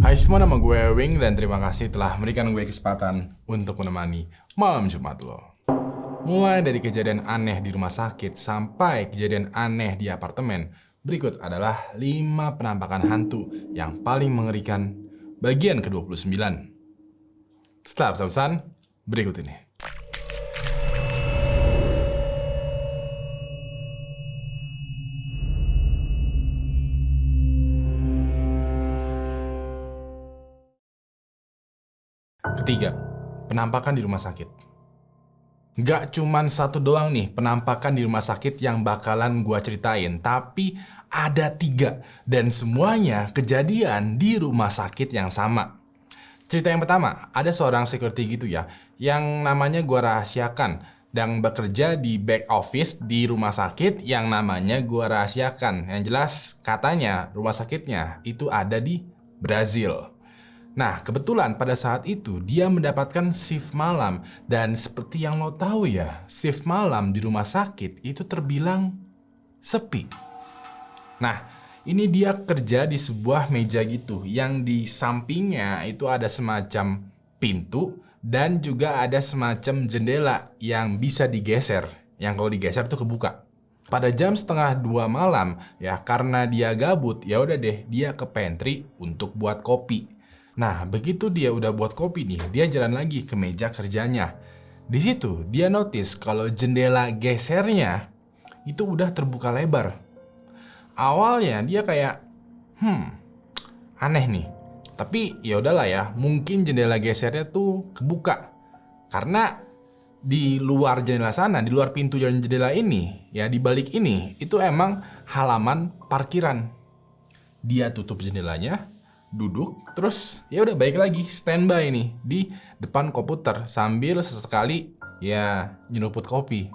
Hai semua, nama gue Wing dan terima kasih telah memberikan gue kesempatan untuk menemani malam Jumat lo. Mulai dari kejadian aneh di rumah sakit sampai kejadian aneh di apartemen, berikut adalah 5 penampakan hantu yang paling mengerikan bagian ke-29. Setelah pesan berikut ini. Ketiga, penampakan di rumah sakit. Gak cuman satu doang nih penampakan di rumah sakit yang bakalan gua ceritain, tapi ada 3 dan semuanya kejadian di rumah sakit yang sama. Cerita yang pertama, ada seorang security gitu ya, yang namanya gua rahasiakan dan bekerja di back office di rumah sakit yang namanya gua rahasiakan. Yang jelas katanya rumah sakitnya itu ada di Brazil. Nah, kebetulan pada saat itu dia mendapatkan shift malam dan seperti yang lo tahu ya, shift malam di rumah sakit itu terbilang sepi. Nah, ini dia kerja di sebuah meja gitu yang di sampingnya itu ada semacam pintu dan juga ada semacam jendela yang bisa digeser, yang kalau digeser tuh kebuka. Pada jam setengah 2 malam ya, karena dia gabut, ya udah deh dia ke pantry untuk buat kopi. Nah, begitu dia udah buat kopi nih, dia jalan lagi ke meja kerjanya. Di situ dia notice kalau jendela gesernya itu udah terbuka lebar. Awalnya dia kayak, aneh nih. Tapi ya udahlah ya, mungkin jendela gesernya tuh kebuka. Karena di luar jendela sana, di luar pintu dan jendela ini, ya di balik ini, itu emang halaman parkiran. Dia tutup jendelanya, duduk, terus ya udah balik lagi standby nih di depan komputer sambil sesekali ya nyeruput kopi.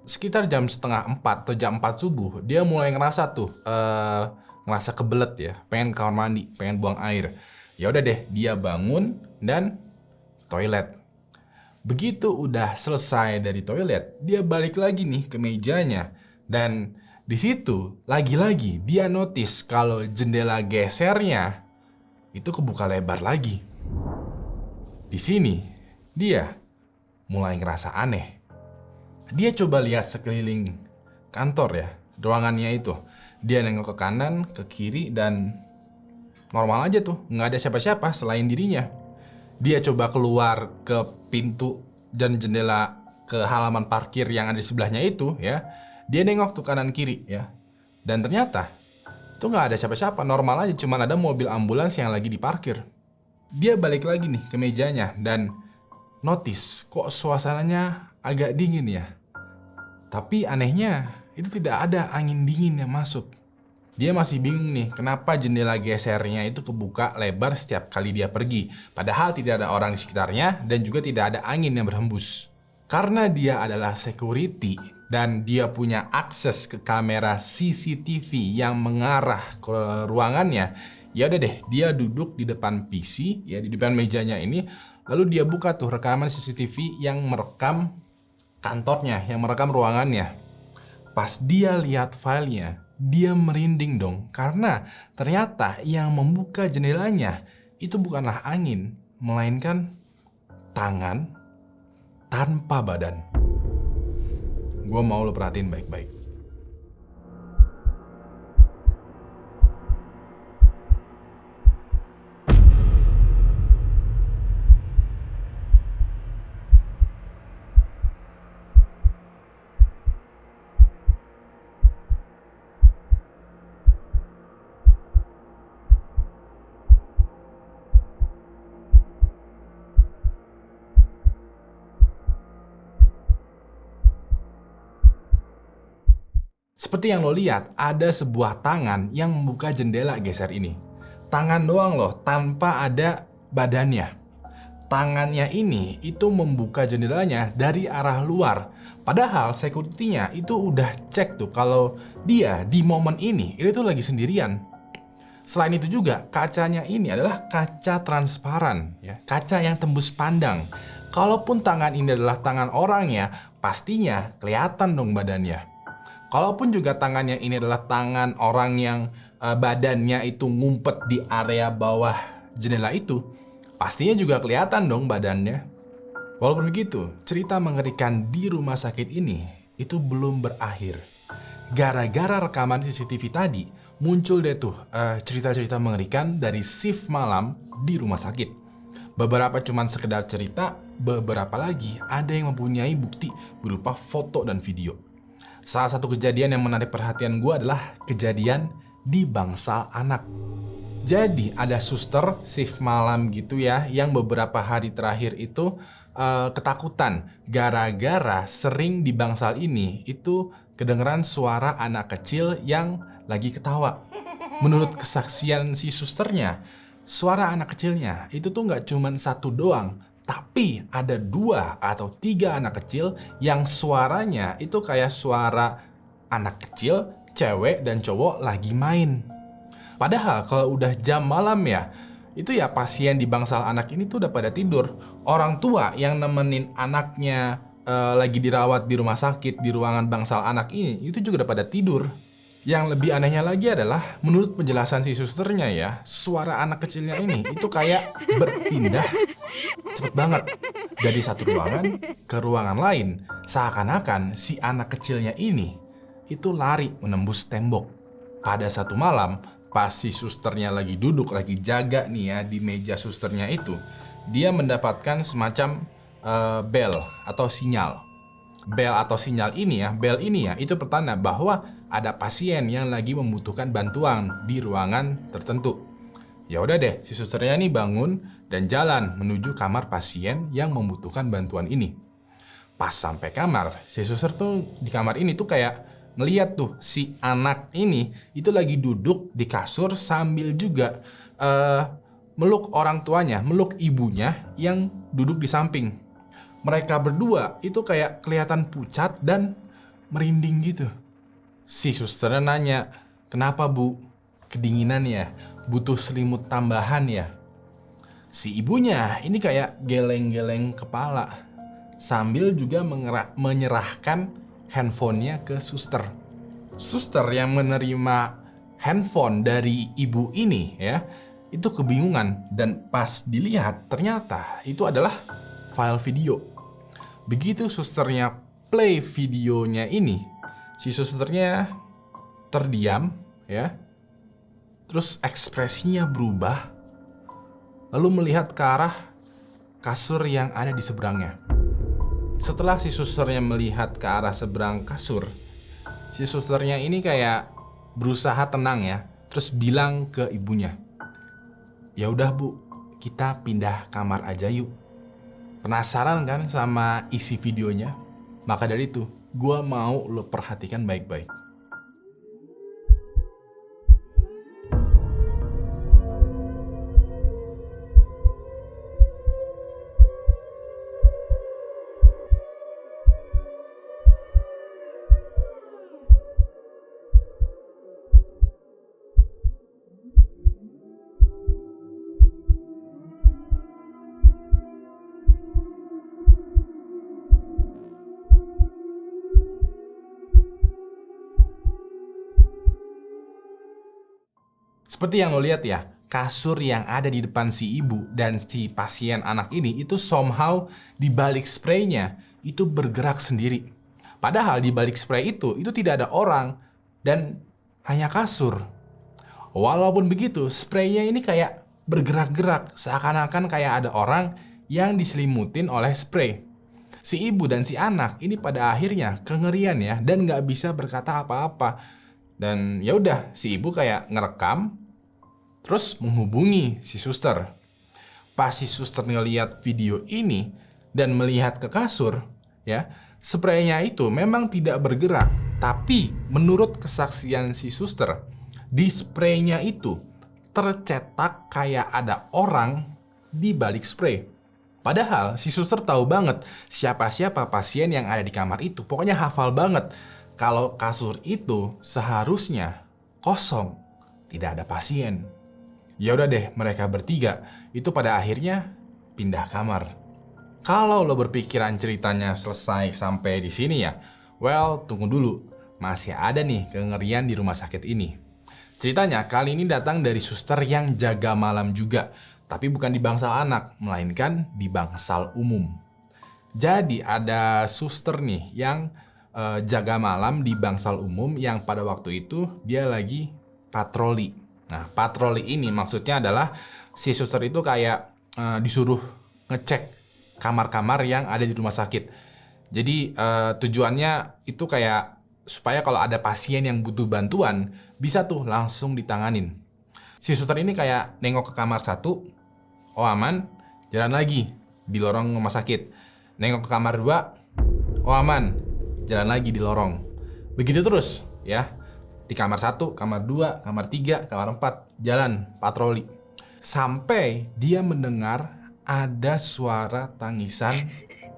Sekitar jam setengah 4 atau jam 4 subuh dia mulai ngerasa tuh ngerasa kebelet ya, pengen kamar mandi, pengen buang air. Ya udah deh dia bangun dan toilet. Begitu udah selesai dari toilet, dia balik lagi nih ke mejanya dan di situ lagi-lagi dia notice kalau jendela gesernya itu kebuka lebar lagi. Di sini, dia mulai ngerasa aneh. Dia coba lihat sekeliling kantor ya, ruangannya itu. Dia nengok ke kanan, ke kiri, dan normal aja tuh, nggak ada siapa-siapa selain dirinya. Dia coba keluar ke pintu dan jendela ke halaman parkir yang ada di sebelahnya itu ya. Dia nengok tuh kanan kiri ya. Dan ternyata itu nggak ada siapa-siapa, normal aja, cuman ada mobil ambulans yang lagi diparkir. Dia balik lagi nih ke mejanya dan notice kok suasananya agak dingin ya. Tapi anehnya itu tidak ada angin dingin yang masuk. Dia masih bingung nih kenapa jendela gesernya itu kebuka lebar setiap kali dia pergi. Padahal tidak ada orang di sekitarnya dan juga tidak ada angin yang berhembus. Karena dia adalah security dan dia punya akses ke kamera CCTV yang mengarah ke ruangannya, ya udah deh dia duduk di depan PC ya, di depan mejanya ini, lalu dia buka tuh rekaman CCTV yang merekam kantornya, yang merekam ruangannya. Pas dia lihat filenya, dia merinding dong karena ternyata yang membuka jendelanya itu bukanlah angin, melainkan tangan tanpa badan. Gue mau lo perhatiin baik-baik. Seperti yang lo lihat, ada sebuah tangan yang membuka jendela geser ini. Tangan doang loh, tanpa ada badannya. Tangannya ini itu membuka jendelanya dari arah luar. Padahal security-nya itu udah cek tuh kalau dia di momen ini itu lagi sendirian. Selain itu juga kacanya ini adalah kaca transparan, ya, kaca yang tembus pandang. Kalaupun tangan ini adalah tangan orangnya, pastinya kelihatan dong badannya. Kalaupun juga tangannya ini adalah tangan orang yang badannya itu ngumpet di area bawah jendela itu, pastinya juga kelihatan dong badannya. Walaupun begitu, cerita mengerikan di rumah sakit ini itu belum berakhir. Gara-gara rekaman CCTV tadi, muncul deh tuh cerita-cerita mengerikan dari shift malam di rumah sakit. Beberapa cuman sekedar cerita, beberapa lagi ada yang mempunyai bukti berupa foto dan video. Salah satu kejadian yang menarik perhatian gue adalah kejadian di bangsal anak. Jadi ada suster shift malam gitu ya, yang beberapa hari terakhir itu ketakutan gara-gara sering di bangsal ini itu kedengeran suara anak kecil yang lagi ketawa. Menurut kesaksian si susternya, suara anak kecilnya itu tuh nggak cuma satu doang, tapi ada 2 atau 3 anak kecil yang suaranya itu kayak suara anak kecil, cewek dan cowok lagi main. Padahal kalau udah jam malam ya, itu ya pasien di bangsal anak ini tuh udah pada tidur. Orang tua yang nemenin anaknya lagi dirawat di rumah sakit di ruangan bangsal anak ini itu juga udah pada tidur. Yang lebih anehnya lagi adalah menurut penjelasan si susternya ya, suara anak kecilnya ini itu kayak berpindah cepet banget dari satu ruangan ke ruangan lain. Seakan-akan si anak kecilnya ini itu lari menembus tembok. Pada satu malam, pas si susternya lagi duduk, lagi jaga nih ya di meja susternya itu, dia mendapatkan semacam bel atau sinyal. Bel atau sinyal ini ya, bel ini ya, itu pertanda bahwa ada pasien yang lagi membutuhkan bantuan di ruangan tertentu. Ya udah deh, si susternya nih bangun dan jalan menuju kamar pasien yang membutuhkan bantuan ini. Pas sampai kamar, si suster tuh di kamar ini tuh kayak ngeliat tuh si anak ini itu lagi duduk di kasur sambil juga meluk orang tuanya, meluk ibunya yang duduk di samping. Mereka berdua itu kayak kelihatan pucat dan merinding gitu. Si susternya nanya, "Kenapa Bu? Kedinginan ya? Butuh selimut tambahan ya?" Si ibunya ini kayak geleng-geleng kepala sambil juga menyerahkan handphonenya ke suster. Suster yang menerima handphone dari ibu ini ya, itu kebingungan dan pas dilihat ternyata itu adalah file video. Begitu susternya play videonya ini, si susternya terdiam ya. Terus ekspresinya berubah lalu melihat ke arah kasur yang ada di seberangnya. Setelah si susternya melihat ke arah seberang kasur, si susternya ini kayak berusaha tenang ya, terus bilang ke ibunya, "Ya udah Bu, kita pindah kamar aja yuk." Penasaran kan sama isi videonya? Maka dari itu, gua mau lo perhatikan baik-baik. Seperti yang lo lihat ya, kasur yang ada di depan si ibu dan si pasien anak ini itu somehow di balik spraynya itu bergerak sendiri. Padahal di balik spray itu tidak ada orang dan hanya kasur. Walaupun begitu, spraynya ini kayak bergerak-gerak seakan-akan kayak ada orang yang diselimutin oleh spray. Si ibu dan si anak ini pada akhirnya kengerian ya dan nggak bisa berkata apa-apa. Dan ya udah, si ibu kayak ngerekam terus menghubungi si suster. Pas si suster ngeliat video ini dan melihat ke kasur, ya, spraynya itu memang tidak bergerak. Tapi menurut kesaksian si suster, di spraynya itu tercetak kayak ada orang di balik spray. Padahal si suster tahu banget siapa-siapa pasien yang ada di kamar itu. Pokoknya hafal banget kalau kasur itu seharusnya kosong, tidak ada pasien. Ya udah deh, mereka bertiga itu pada akhirnya pindah kamar. Kalau lo berpikiran ceritanya selesai sampai di sini ya, well, tunggu dulu. Masih ada nih kengerian di rumah sakit ini. Ceritanya kali ini datang dari suster yang jaga malam juga. Tapi bukan di bangsal anak, melainkan di bangsal umum. Jadi ada suster nih yang jaga malam di bangsal umum yang pada waktu itu dia lagi patroli. Nah, patroli ini maksudnya adalah si suster itu kayak disuruh ngecek kamar-kamar yang ada di rumah sakit. Jadi tujuannya itu kayak supaya kalau ada pasien yang butuh bantuan bisa tuh langsung ditanganin. Si suster ini kayak nengok ke kamar satu, oh aman, jalan lagi di lorong rumah sakit. Nengok ke kamar 2, oh aman, jalan lagi di lorong. Begitu terus ya. Di kamar 1, kamar 2, kamar 3, kamar 4, jalan patroli. Sampai dia mendengar ada suara tangisan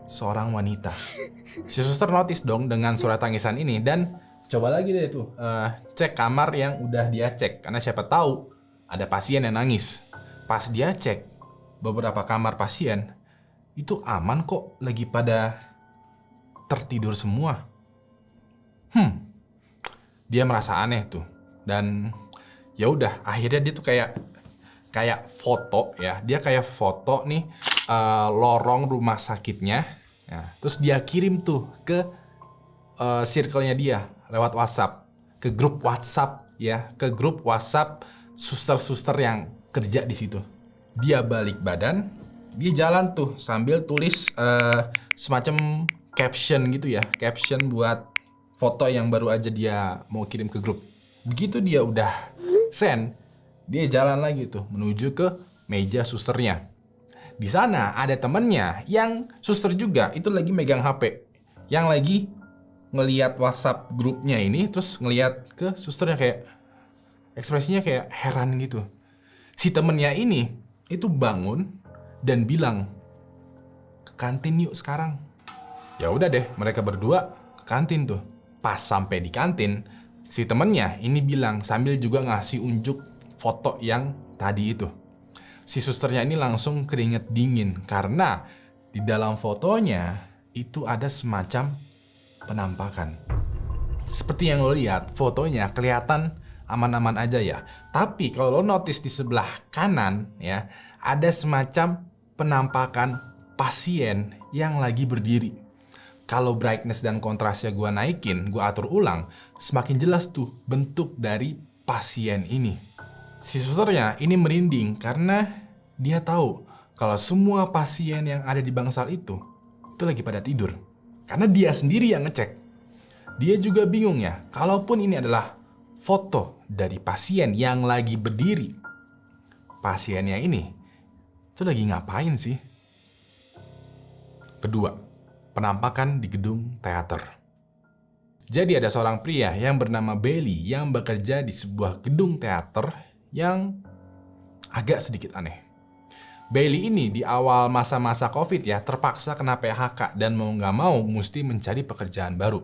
seorang wanita. Si suster notice dong dengan suara tangisan ini dan coba lagi deh tuh cek kamar yang udah dia cek. Karena siapa tahu ada pasien yang nangis. Pas dia cek beberapa kamar pasien, itu aman kok, lagi pada tertidur semua. Dia merasa aneh tuh. Dan ya udah, akhirnya dia tuh kayak foto ya. Dia kayak foto nih lorong rumah sakitnya. Ya, terus dia kirim tuh ke circle-nya dia lewat WhatsApp, ke grup WhatsApp ya, ke grup WhatsApp suster-suster yang kerja di situ. Dia balik badan, dia jalan tuh sambil tulis semacam caption gitu ya. Caption buat foto yang baru aja dia mau kirim ke grup. Begitu dia udah send, dia jalan lagi tuh menuju ke meja susternya. Di sana ada temennya yang suster juga, itu lagi megang HP. Yang lagi ngeliat WhatsApp grupnya ini, terus ngeliat ke susternya kayak ekspresinya kayak heran gitu. Si temennya ini itu bangun dan bilang, ke kantin yuk sekarang. Ya udah deh, mereka berdua ke kantin tuh. Pas sampai di kantin, si temennya ini bilang sambil juga ngasih unjuk foto yang tadi itu. Si susternya ini langsung keringet dingin karena di dalam fotonya itu ada semacam penampakan. Seperti yang lo lihat, fotonya kelihatan aman-aman aja ya. Tapi kalau lo notice di sebelah kanan ya, ada semacam penampakan pasien yang lagi berdiri. Kalau brightness dan kontrasnya gue naikin, gue atur ulang, semakin jelas tuh bentuk dari pasien ini. Si susternya ini merinding karena dia tahu kalau semua pasien yang ada di bangsal itu lagi pada tidur. Karena dia sendiri yang ngecek. Dia juga bingung ya, kalaupun ini adalah foto dari pasien yang lagi berdiri, pasiennya ini itu lagi ngapain sih? Kedua, penampakan di gedung teater. Jadi ada seorang pria yang bernama Bailey yang bekerja di sebuah gedung teater yang agak sedikit aneh. Bailey ini di awal masa-masa COVID ya terpaksa kena PHK dan mau nggak mau mesti mencari pekerjaan baru.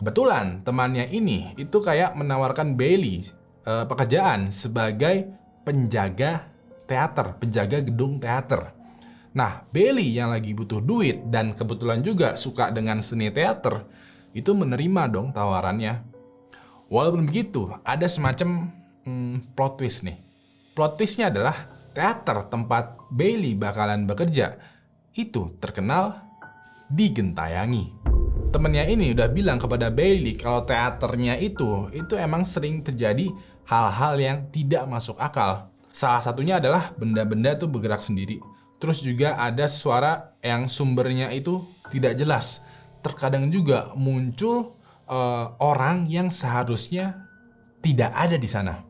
Kebetulan temannya ini itu kayak menawarkan Bailey pekerjaan sebagai penjaga teater, penjaga gedung teater. Nah, Bailey yang lagi butuh duit dan kebetulan juga suka dengan seni teater, itu menerima dong tawarannya. Walaupun begitu, ada semacam plot twist nih. Plot twistnya adalah teater tempat Bailey bakalan bekerja itu terkenal digentayangi. Temennya ini udah bilang kepada Bailey kalau teaternya itu emang sering terjadi hal-hal yang tidak masuk akal. Salah satunya adalah benda-benda tuh bergerak sendiri. Terus juga ada suara yang sumbernya itu tidak jelas. Terkadang juga muncul orang yang seharusnya tidak ada di sana.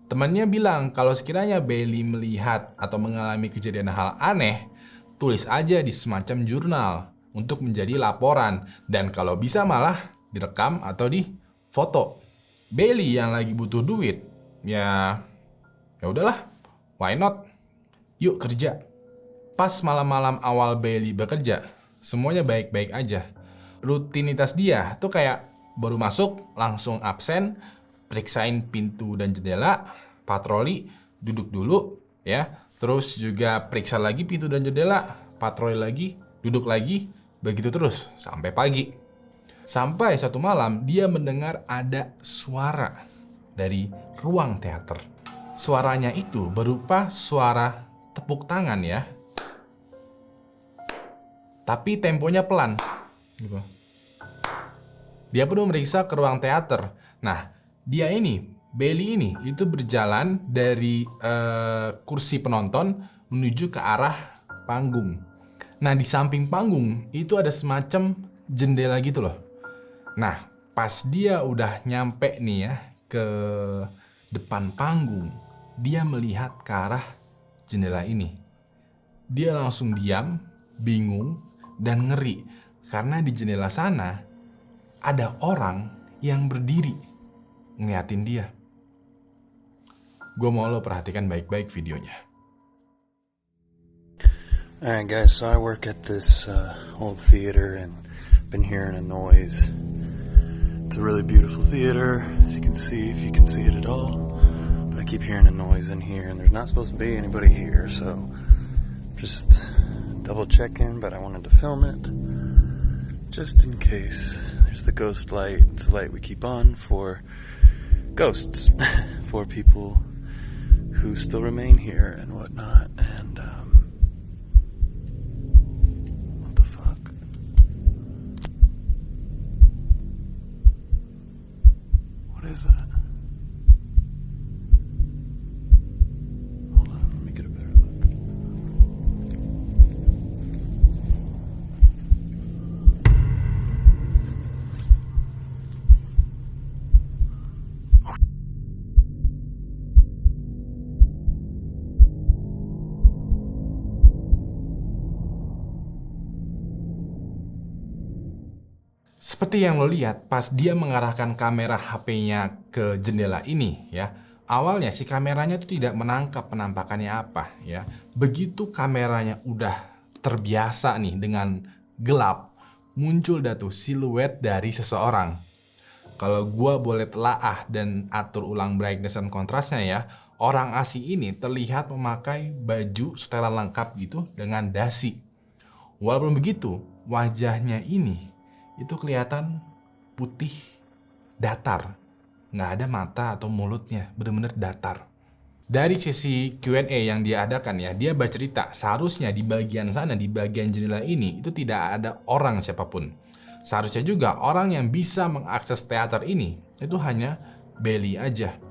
Temannya bilang kalau sekiranya Bailey melihat atau mengalami kejadian hal aneh, tulis aja di semacam jurnal untuk menjadi laporan. Dan kalau bisa malah direkam atau difoto. Bailey yang lagi butuh duit, ya udahlah, why not? Yuk kerja. Pas malam-malam awal Bailey bekerja, semuanya baik-baik aja. Rutinitas dia tuh kayak baru masuk, langsung absen, periksain pintu dan jendela, patroli, duduk dulu, ya. Terus juga periksa lagi pintu dan jendela, patroli lagi, duduk lagi, begitu terus sampai pagi. Sampai satu malam dia mendengar ada suara dari ruang teater. Suaranya itu berupa suara tepuk tangan ya. Tapi temponya pelan. Gitu. Dia pun memeriksa ke ruang teater. Nah, Bailey ini itu berjalan dari kursi penonton menuju ke arah panggung. Nah, di samping panggung itu ada semacam jendela gitu loh. Nah, pas dia udah nyampe nih ya ke depan panggung, dia melihat ke arah jendela ini. Dia langsung diam, bingung, dan ngeri. Karena di jendela sana ada orang yang berdiri ngeliatin dia. Gue mau lo perhatikan baik-baik videonya. Alright guys, so I work at this old theater and been hearing a noise. It's a really beautiful theater, as you can see, if you can see it at all. But I keep hearing a noise in here and there's not supposed to be anybody here, so just double checking, but I wanted to film it just in case. There's the ghost light. It's a light we keep on for ghosts, for people who still remain here and whatnot. And what the fuck? What is that? Hold on, let me get a better look. Seperti yang lo lihat pas dia mengarahkan kamera HP-nya ke jendela ini ya. Awalnya si kameranya itu tidak menangkap penampakannya apa ya. Begitu kameranya udah terbiasa nih dengan gelap, muncul dah tuh siluet dari seseorang. Kalau gua boleh telaah dan atur ulang brightness dan kontrasnya ya, orang asing ini terlihat memakai baju setelan lengkap gitu dengan dasi. Walaupun begitu, wajahnya ini itu kelihatan putih, datar. Nggak ada mata atau mulutnya, bener-bener datar. Dari sesi Q&A yang dia adakan ya, dia bercerita seharusnya di bagian sana, di bagian jendela ini, itu tidak ada orang siapapun. Seharusnya juga orang yang bisa mengakses teater ini, itu hanya Bailey aja.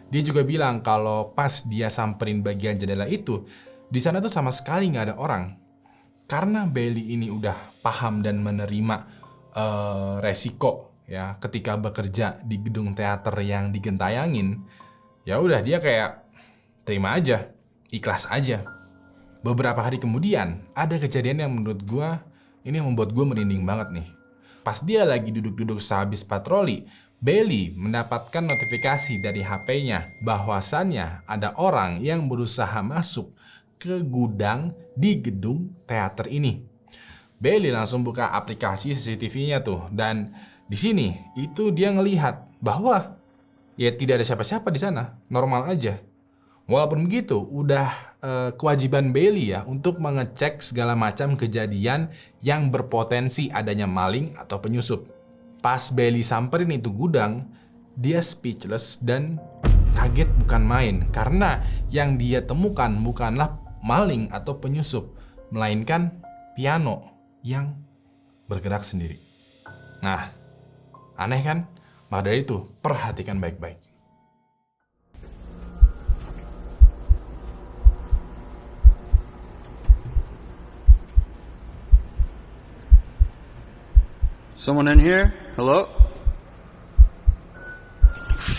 Dia juga bilang kalau pas dia samperin bagian jendela itu, di sana tuh sama sekali nggak ada orang. Karena Bailey ini udah paham dan menerima resiko ya ketika bekerja di gedung teater yang digentayangin, ya udah dia kayak terima aja, ikhlas aja. Beberapa hari kemudian ada kejadian yang menurut gua ini membuat gua merinding banget nih. Pas dia lagi duduk-duduk sehabis patroli, Bailey mendapatkan notifikasi dari HP-nya bahwasannya ada orang yang berusaha masuk ke gudang di gedung teater ini. Bailey langsung buka aplikasi CCTV-nya tuh, dan di sini itu dia ngelihat bahwa ya tidak ada siapa-siapa di sana, normal aja. Walaupun begitu, udah kewajiban Bailey ya untuk mengecek segala macam kejadian yang berpotensi adanya maling atau penyusup. Pas Bailey samperin itu gudang, dia speechless dan kaget bukan main karena yang dia temukan bukanlah maling atau penyusup, melainkan piano yang bergerak sendiri. Nah, aneh kan? Maka dari itu, perhatikan baik-baik. Someone in here? Hello?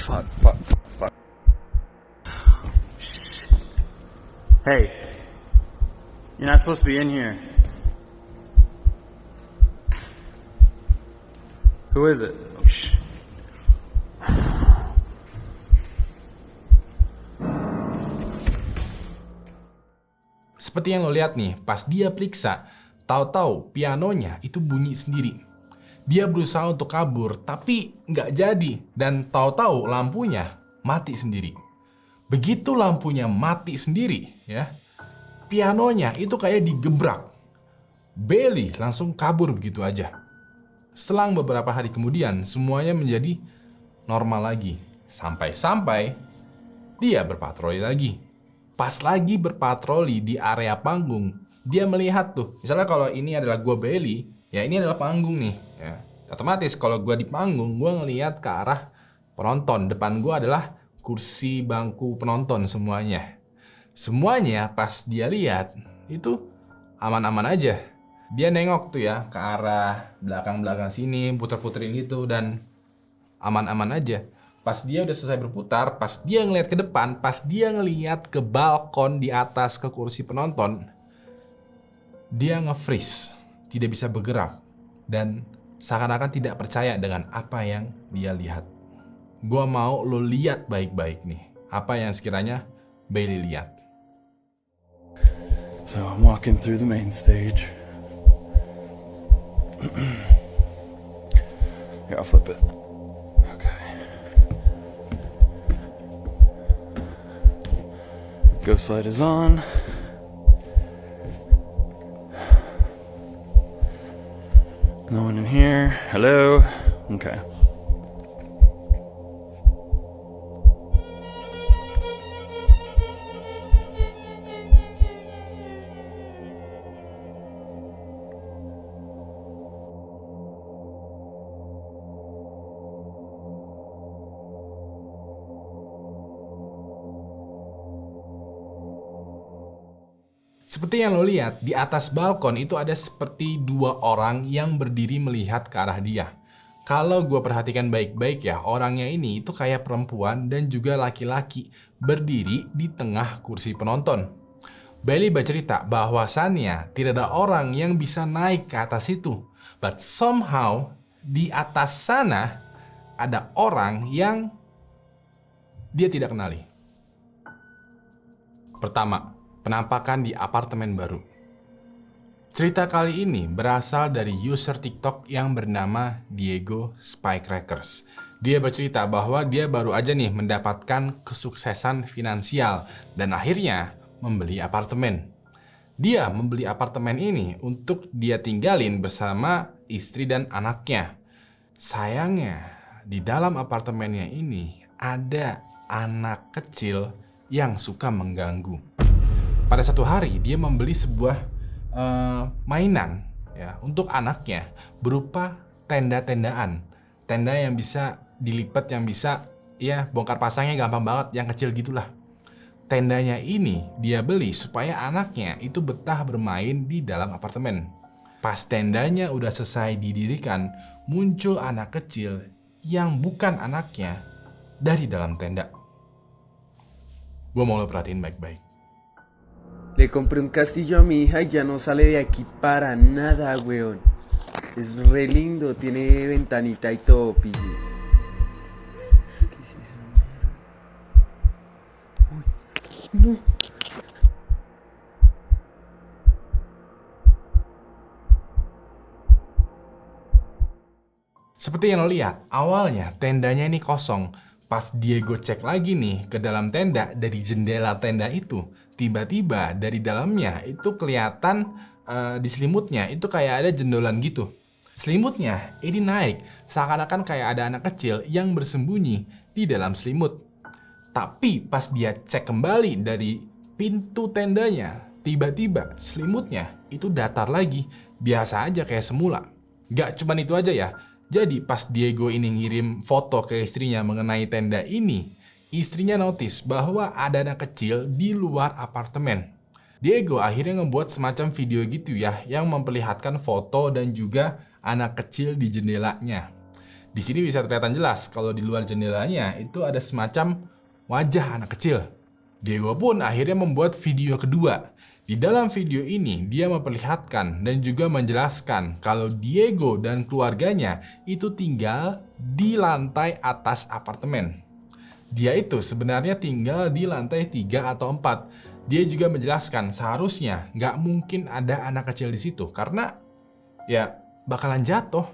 Fuck. Hey, you're not supposed to be in here. Who is it? Oh, shit. Seperti yang lo lihat nih, pas dia periksa, tahu-tahu pianonya itu bunyi sendiri. Dia berusaha untuk kabur, tapi nggak jadi. Dan tahu-tahu lampunya mati sendiri. Begitu lampunya mati sendiri, ya, pianonya itu kayak digebrak. Bailey langsung kabur begitu aja. Selang beberapa hari kemudian, semuanya menjadi normal lagi. Sampai-sampai dia berpatroli lagi. Pas lagi berpatroli di area panggung, dia melihat tuh, misalnya kalau ini adalah gue Bailey, ya ini adalah panggung nih. Ya. Otomatis kalau gue di panggung, gue ngelihat ke arah penonton. Depan gue adalah kursi bangku penonton semuanya. Semuanya pas dia lihat, itu aman-aman aja. Dia nengok tuh ya ke arah belakang-belakang sini, puter-puterin gitu, dan aman-aman aja. Pas dia udah selesai berputar, pas dia ngeliat ke depan, pas dia ngeliat ke balkon di atas ke kursi penonton, dia nge-freeze, tidak bisa bergerak, dan seakan-akan tidak percaya dengan apa yang dia lihat. Gua mau lo lihat baik-baik nih, apa yang sekiranya Bailey lihat. So I'm walking through the main stage. Here, I'll flip it. Okay. Ghost light is on. No one in here. Hello? Okay. Seperti yang lo lihat, di atas balkon itu ada seperti dua orang yang berdiri melihat ke arah dia. Kalau gue perhatikan baik-baik ya, orangnya ini itu kayak perempuan dan juga laki-laki berdiri di tengah kursi penonton. Bailey bercerita bahwasannya tidak ada orang yang bisa naik ke atas itu. But somehow, di atas sana ada orang yang dia tidak kenali. Pertama, penampakan di apartemen baru. Cerita kali ini berasal dari user TikTok yang bernama Diego Spycrackers. Dia bercerita bahwa dia baru aja nih mendapatkan kesuksesan finansial dan akhirnya membeli apartemen. Dia membeli apartemen ini untuk dia tinggalin bersama istri dan anaknya. Sayangnya, di dalam apartemennya ini ada anak kecil yang suka mengganggu. Pada satu hari dia membeli sebuah mainan ya untuk anaknya berupa tenda-tendaan, tenda yang bisa dilipat, yang bisa ya bongkar pasangnya gampang banget, yang kecil gitulah. Tendanya ini dia beli supaya anaknya itu betah bermain di dalam apartemen. Pas tendanya udah selesai didirikan, muncul anak kecil yang bukan anaknya dari dalam tenda. Gue mau lo perhatiin baik-baik. Le compré un castillo a mi hija y ya no sale de aquí para nada, weón. Es re lindo, tiene ventanita y todo, pille. ¿Qué es esa mierda? Uy, no. Seperti yang lo lihat, awalnya tendanya ini kosong. Pas Diego cek lagi nih ke dalam tenda, dari jendela tenda itu, tiba-tiba dari dalamnya itu kelihatan di selimutnya itu kayak ada jendolan gitu. Selimutnya ini naik, seakan-akan kayak ada anak kecil yang bersembunyi di dalam selimut. Tapi pas dia cek kembali dari pintu tendanya, tiba-tiba selimutnya itu datar lagi, biasa aja kayak semula. Gak cuman itu aja ya. Jadi pas Diego ini ngirim foto ke istrinya mengenai tenda ini, istrinya notice bahwa ada anak kecil di luar apartemen. Diego akhirnya ngebuat semacam video gitu ya, yang memperlihatkan foto dan juga anak kecil di jendelanya. Di sini bisa kelihatan jelas kalau di luar jendelanya itu ada semacam wajah anak kecil. Diego pun akhirnya membuat video kedua. Di dalam video ini, dia memperlihatkan dan juga menjelaskan kalau Diego dan keluarganya itu tinggal di lantai atas apartemen. Dia itu sebenarnya tinggal di lantai 3 atau 4. Dia juga menjelaskan seharusnya nggak mungkin ada anak kecil di situ karena ya bakalan jatuh.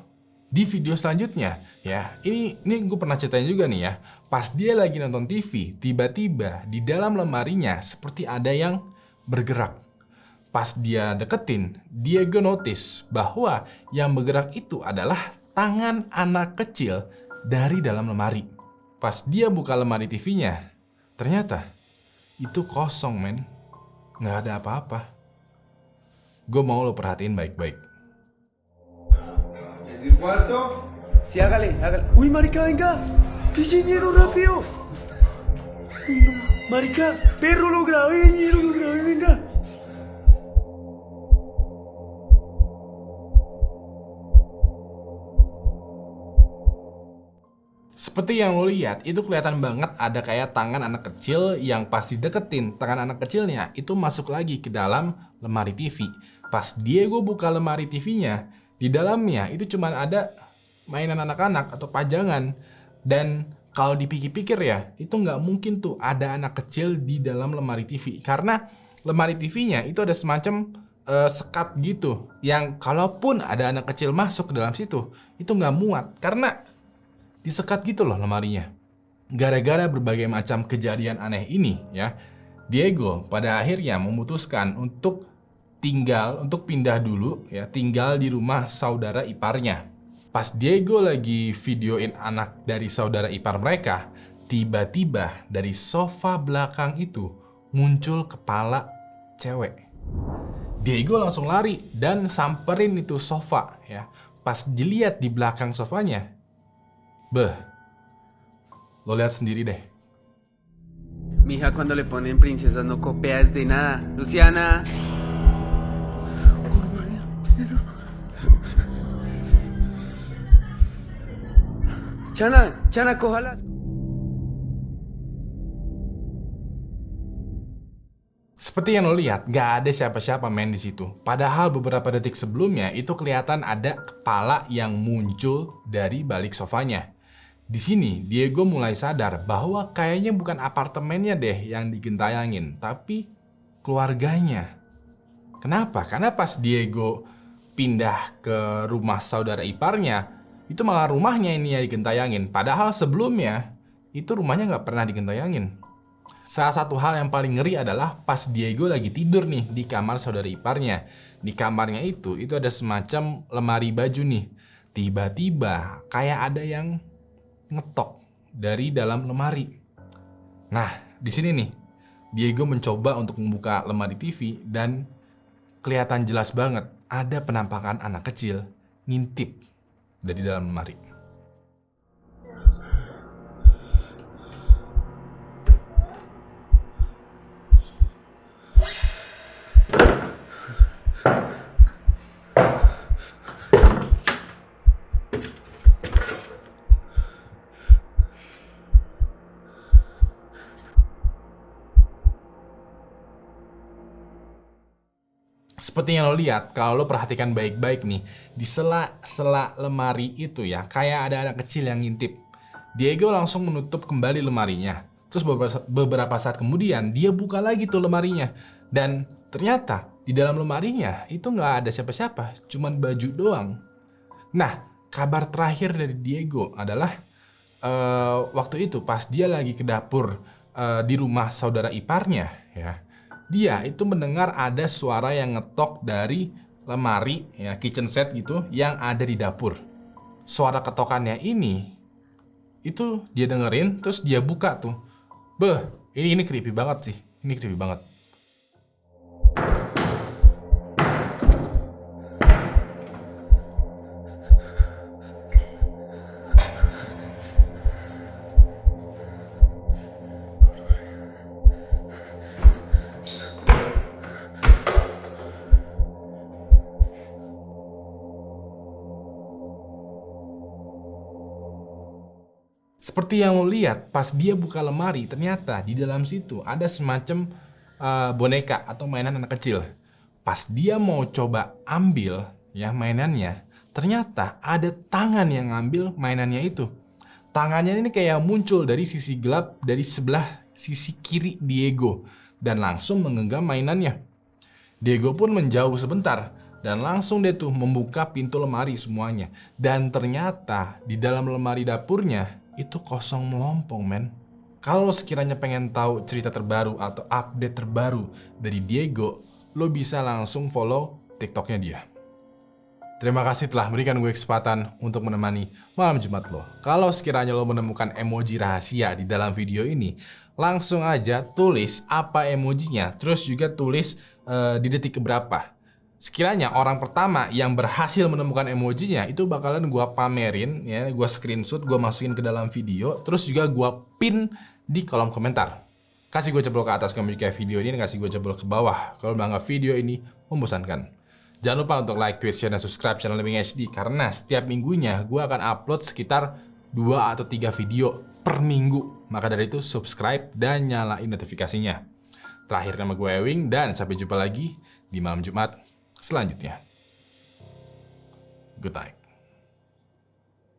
Di video selanjutnya, ya ini gue pernah ceritain juga nih ya. Pas dia lagi nonton TV, tiba-tiba di dalam lemarinya seperti ada yang bergerak. Pas dia deketin, Diego notice bahwa yang bergerak itu adalah tangan anak kecil dari dalam lemari. Pas dia buka lemari TV-nya, ternyata itu kosong, men. Nggak ada apa-apa. Gue mau lo perhatiin baik-baik. ¿Es el cuarto? Sí, hágale, hágale. Uy, marica, venga. Pichiñero, rápido. Uy, no, marica, perro, lo grabé, ñero, lo grabé, venga. Seperti yang lo lihat, itu kelihatan banget ada kayak tangan anak kecil yang pas dideketin, tangan anak kecilnya itu masuk lagi ke dalam lemari TV. Pas Diego buka lemari TV-nya, di dalamnya itu cuma ada mainan anak-anak atau pajangan. Dan kalau dipikir-pikir ya, itu nggak mungkin tuh ada anak kecil di dalam lemari TV. Karena lemari TV-nya itu ada semacam sekat gitu, yang kalaupun ada anak kecil masuk ke dalam situ, itu nggak muat. Karena disekat gitu loh lemarinya. Gara-gara berbagai macam kejadian aneh ini ya, Diego pada akhirnya memutuskan untuk pindah dulu ya, tinggal di rumah saudara iparnya. Pas Diego lagi videoin anak dari saudara ipar mereka, tiba-tiba dari sofa belakang itu muncul kepala cewek. Diego langsung lari dan samperin itu sofa ya. Pas dilihat di belakang sofanya, beh, lo lihat sendiri deh. Mija, cuando le ponen princesas no copias de nada. Luciana. Chana, cójala. Seperti yang lo lihat, gak ada siapa-siapa men di situ. Padahal beberapa detik sebelumnya itu kelihatan ada kepala yang muncul dari balik sofanya. Di sini Diego mulai sadar bahwa kayaknya bukan apartemennya deh yang digentayangin, tapi keluarganya. Kenapa? Karena pas Diego pindah ke rumah saudara iparnya, itu malah rumahnya ini yang digentayangin. Padahal sebelumnya itu rumahnya nggak pernah digentayangin. Salah satu hal yang paling ngeri adalah pas Diego lagi tidur nih di kamar saudara iparnya. Di kamarnya itu ada semacam lemari baju nih. Tiba-tiba kayak ada yang ngetok dari dalam lemari. Nah, di sini nih Diego mencoba untuk membuka lemari TV dan kelihatan jelas banget ada penampakan anak kecil ngintip dari dalam lemari. Seperti yang lo lihat, kalau lo perhatikan baik-baik nih, di sela-sela lemari itu ya, kayak ada anak kecil yang ngintip. Diego langsung menutup kembali lemarinya. Terus beberapa saat kemudian, dia buka lagi tuh lemarinya. Dan ternyata di dalam lemarinya itu nggak ada siapa-siapa, cuman baju doang. Nah, kabar terakhir dari Diego adalah waktu itu pas dia lagi ke dapur di rumah saudara iparnya ya. Dia itu mendengar ada suara yang ngetok dari lemari ya, kitchen set gitu yang ada di dapur. Suara ketokannya ini itu dia dengerin, terus dia buka tuh. Beh, ini creepy banget sih. Ini creepy banget. Seperti yang lo lihat, pas dia buka lemari, ternyata di dalam situ ada semacam boneka atau mainan anak kecil. Pas dia mau coba ambil ya mainannya, ternyata ada tangan yang ngambil mainannya itu. Tangannya ini kayak muncul dari sisi gelap dari sebelah sisi kiri Diego dan langsung menggenggam mainannya. Diego pun menjauh sebentar dan langsung dia tuh membuka pintu lemari semuanya. Dan ternyata di dalam lemari dapurnya itu kosong melompong, men. Kalau sekiranya pengen tahu cerita terbaru atau update terbaru dari Diego, lo bisa langsung follow TikToknya dia. Terima kasih telah memberikan gue kesempatan untuk menemani malam Jumat lo. Kalau sekiranya lo menemukan emoji rahasia di dalam video ini, langsung aja tulis apa emojinya, terus juga tulis di detik keberapa. Sekiranya orang pertama yang berhasil menemukan emojinya itu bakalan gua pamerin ya, gua screenshot, gua masukin ke dalam video, terus juga gua pin di kolom komentar. Kasih gue jempol ke atas kalau menyukai video ini, dan kasih gue jempol ke bawah kalau menganggap video ini membosankan. Jangan lupa untuk like, tweet, share, dan subscribe channel Living HD, karena setiap minggunya gue akan upload sekitar 2 atau 3 video per minggu. Maka dari itu subscribe dan nyalain notifikasinya. Terakhir, nama gue Ewing, dan sampai jumpa lagi di malam Jumat selanjutnya. Good night.